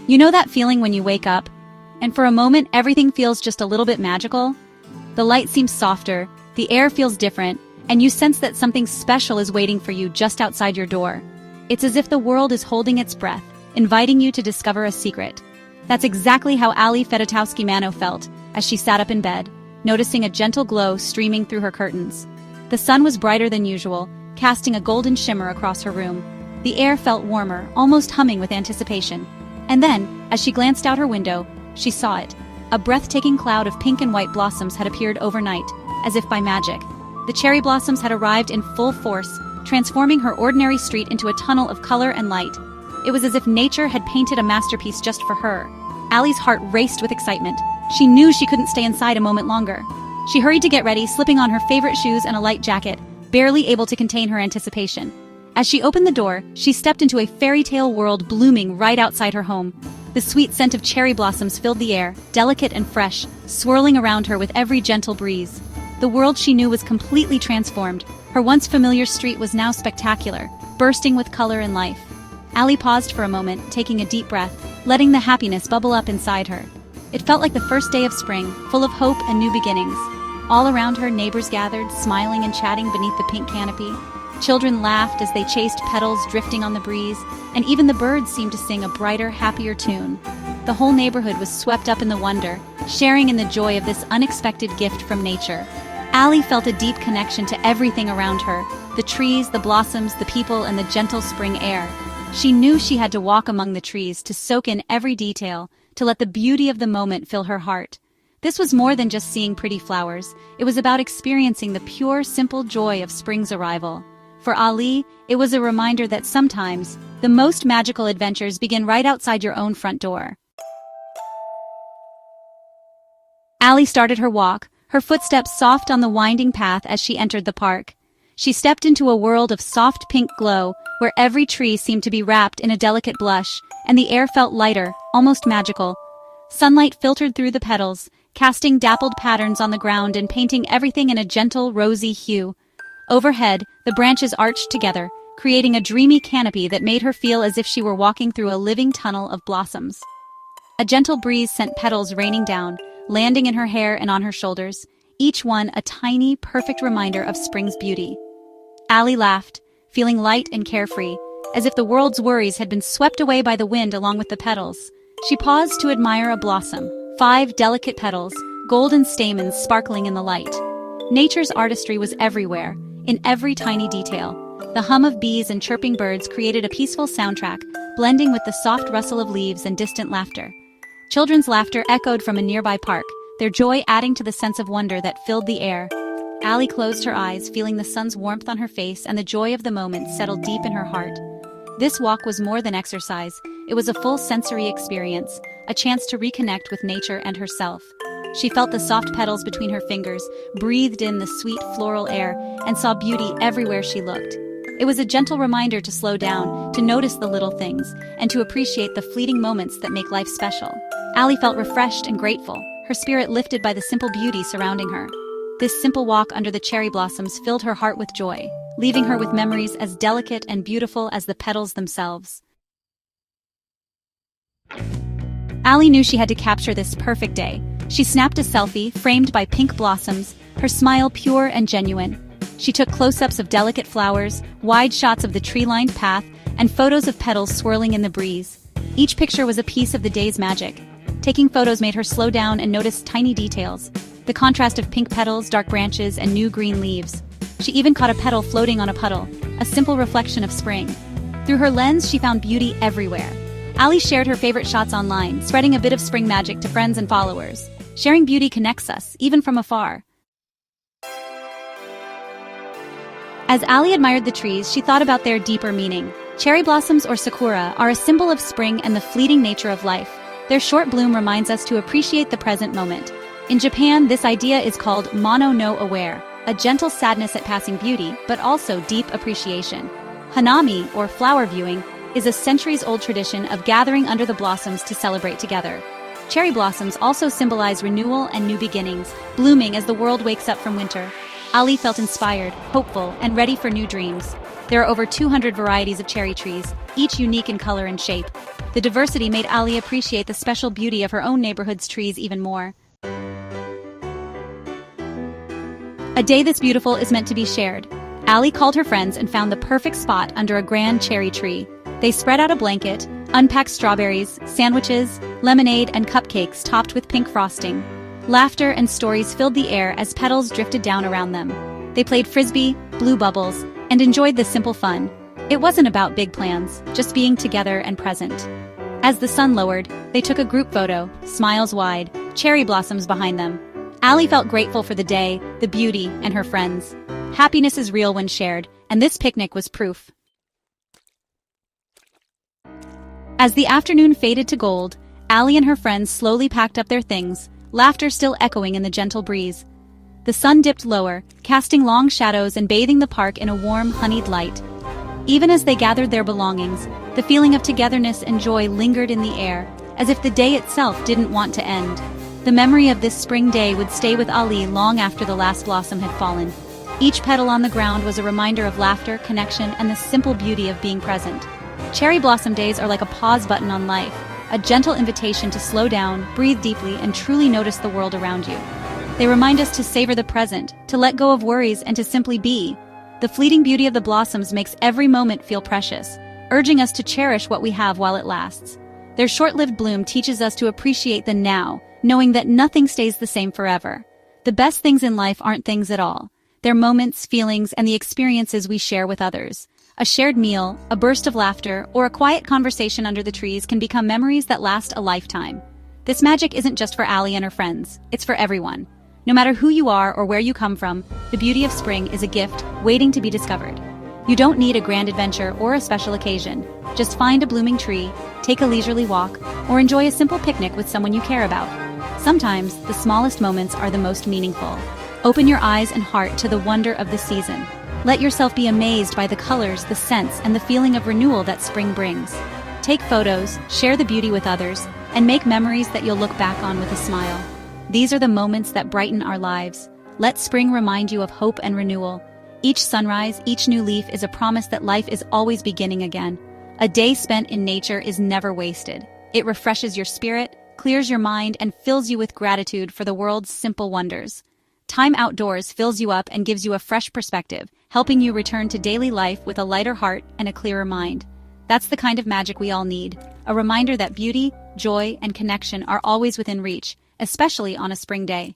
You know that feeling when you wake up, and for a moment everything feels just a little bit magical? The light seems softer, the air feels different, and you sense that something special is waiting for you just outside your door. It's as if the world is holding its breath, inviting you to discover a secret. That's exactly how Ali Fedotowsky-Manno felt as she sat up in bed, noticing a gentle glow streaming through her curtains. The sun was brighter than usual, casting a golden shimmer across her room. The air felt warmer, almost humming with anticipation. And then, as she glanced out her window, she saw it. A breathtaking cloud of pink and white blossoms had appeared overnight, as if by magic. The cherry blossoms had arrived in full force, transforming her ordinary street into a tunnel of color and light. It was as if nature had painted a masterpiece just for her. Allie's heart raced with excitement. She knew she couldn't stay inside a moment longer. She hurried to get ready, slipping on her favorite shoes and a light jacket, barely able to contain her anticipation. As she opened the door, she stepped into a fairy tale world blooming right outside her home. The sweet scent of cherry blossoms filled the air, delicate and fresh, swirling around her with every gentle breeze. The world she knew was completely transformed. Her once familiar street was now spectacular, bursting with color and life. Allie paused for a moment, taking a deep breath, letting the happiness bubble up inside her. It felt like the first day of spring, full of hope and new beginnings. All around her, neighbors gathered, smiling and chatting beneath the pink canopy. Children laughed as they chased petals drifting on the breeze, and even the birds seemed to sing a brighter, happier tune. The whole neighborhood was swept up in the wonder, sharing in the joy of this unexpected gift from nature. Allie felt a deep connection to everything around her, the trees, the blossoms, the people, and the gentle spring air. She knew she had to walk among the trees to soak in every detail, to let the beauty of the moment fill her heart. This was more than just seeing pretty flowers. It was about experiencing the pure, simple joy of spring's arrival. For Ali, it was a reminder that sometimes, the most magical adventures begin right outside your own front door. Ali started her walk, her footsteps soft on the winding path as she entered the park. She stepped into a world of soft pink glow, where every tree seemed to be wrapped in a delicate blush, and the air felt lighter, almost magical. Sunlight filtered through the petals, casting dappled patterns on the ground and painting everything in a gentle, rosy hue. Overhead, the branches arched together, creating a dreamy canopy that made her feel as if she were walking through a living tunnel of blossoms. A gentle breeze sent petals raining down, landing in her hair and on her shoulders, each one a tiny, perfect reminder of spring's beauty. Allie laughed, feeling light and carefree, as if the world's worries had been swept away by the wind along with the petals. She paused to admire a blossom, 5 delicate petals, golden stamens sparkling in the light. Nature's artistry was everywhere, in every tiny detail. The hum of bees and chirping birds created a peaceful soundtrack, blending with the soft rustle of leaves and distant laughter. Children's laughter echoed from a nearby park, their joy adding to the sense of wonder that filled the air. Allie closed her eyes, feeling the sun's warmth on her face, and the joy of the moment settled deep in her heart. This walk was more than exercise. It was a full sensory experience, a chance to reconnect with nature and herself. She felt the soft petals between her fingers, breathed in the sweet floral air, and saw beauty everywhere she looked. It was a gentle reminder to slow down, to notice the little things, and to appreciate the fleeting moments that make life special. Allie felt refreshed and grateful, her spirit lifted by the simple beauty surrounding her. This simple walk under the cherry blossoms filled her heart with joy, leaving her with memories as delicate and beautiful as the petals themselves. Allie knew she had to capture this perfect day. She snapped a selfie, framed by pink blossoms, her smile pure and genuine. She took close-ups of delicate flowers, wide shots of the tree-lined path, and photos of petals swirling in the breeze. Each picture was a piece of the day's magic. Taking photos made her slow down and notice tiny details. The contrast of pink petals, dark branches, and new green leaves. She even caught a petal floating on a puddle, a simple reflection of spring. Through her lens, she found beauty everywhere. Allie shared her favorite shots online, spreading a bit of spring magic to friends and followers. Sharing beauty connects us, even from afar. As Allie admired the trees, she thought about their deeper meaning. Cherry blossoms or Sakura are a symbol of spring and the fleeting nature of life. Their short bloom reminds us to appreciate the present moment. In Japan, this idea is called mono no aware, a gentle sadness at passing beauty, but also deep appreciation. Hanami, or flower viewing, is a centuries-old tradition of gathering under the blossoms to celebrate together. Cherry blossoms also symbolize renewal and new beginnings, blooming as the world wakes up from winter. Ali felt inspired, hopeful, and ready for new dreams. There are over 200 varieties of cherry trees, each unique in color and shape. The diversity made Ali appreciate the special beauty of her own neighborhood's trees even more. A day this beautiful is meant to be shared. Ali called her friends and found the perfect spot under a grand cherry tree. They spread out a blanket, unpacked strawberries, sandwiches, lemonade, and cupcakes topped with pink frosting. Laughter and stories filled the air as petals drifted down around them. They played frisbee, blew bubbles, and enjoyed the simple fun. It wasn't about big plans, just being together and present. As the sun lowered, they took a group photo, smiles wide, cherry blossoms behind them. Ali felt grateful for the day, the beauty, and her friends. Happiness is real when shared, and this picnic was proof. As the afternoon faded to gold, Ali and her friends slowly packed up their things, laughter still echoing in the gentle breeze. The sun dipped lower, casting long shadows and bathing the park in a warm, honeyed light. Even as they gathered their belongings, the feeling of togetherness and joy lingered in the air, as if the day itself didn't want to end. The memory of this spring day would stay with Ali long after the last blossom had fallen. Each petal on the ground was a reminder of laughter, connection, and the simple beauty of being present. Cherry blossom days are like a pause button on life, a gentle invitation to slow down, breathe deeply, and truly notice the world around you. They remind us to savor the present, to let go of worries, and to simply be. The fleeting beauty of the blossoms makes every moment feel precious, urging us to cherish what we have while it lasts. Their short-lived bloom teaches us to appreciate the now, knowing that nothing stays the same forever. The best things in life aren't things at all. They're moments, feelings, and the experiences we share with others. A shared meal, a burst of laughter, or a quiet conversation under the trees can become memories that last a lifetime. This magic isn't just for Ali and her friends, it's for everyone. No matter who you are or where you come from, the beauty of spring is a gift waiting to be discovered. You don't need a grand adventure or a special occasion. Just find a blooming tree, take a leisurely walk, or enjoy a simple picnic with someone you care about. Sometimes, the smallest moments are the most meaningful. Open your eyes and heart to the wonder of the season. Let yourself be amazed by the colors, the scents, and the feeling of renewal that spring brings. Take photos, share the beauty with others, and make memories that you'll look back on with a smile. These are the moments that brighten our lives. Let spring remind you of hope and renewal. Each sunrise, each new leaf is a promise that life is always beginning again. A day spent in nature is never wasted. It refreshes your spirit, clears your mind, and fills you with gratitude for the world's simple wonders. Time outdoors fills you up and gives you a fresh perspective, helping you return to daily life with a lighter heart and a clearer mind. That's the kind of magic we all need, a reminder that beauty, joy, and connection are always within reach, especially on a spring day.